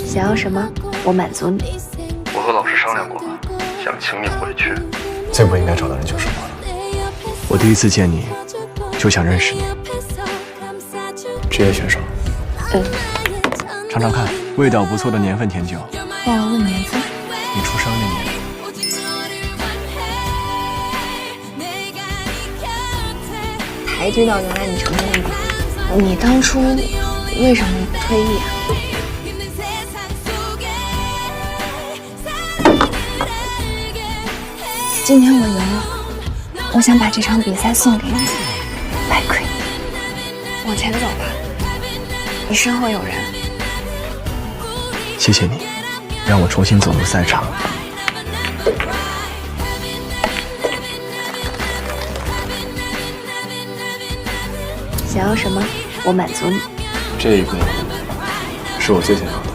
想要什么，我满足你。我和老师商量过了，想请你回去。最不应该找的人就是我了。我第一次见你，就想认识你。职业选手。尝尝看，味道不错的年份甜酒。忘了问年份。你出生那年。才知道原来你成功了。你当初为什么不退役啊？今天我赢了，我想把这场比赛送给你，白亏。往前走吧，你身后有人。谢谢你，让我重新走入赛场。想要什么，我满足你。这一个是我最想要的。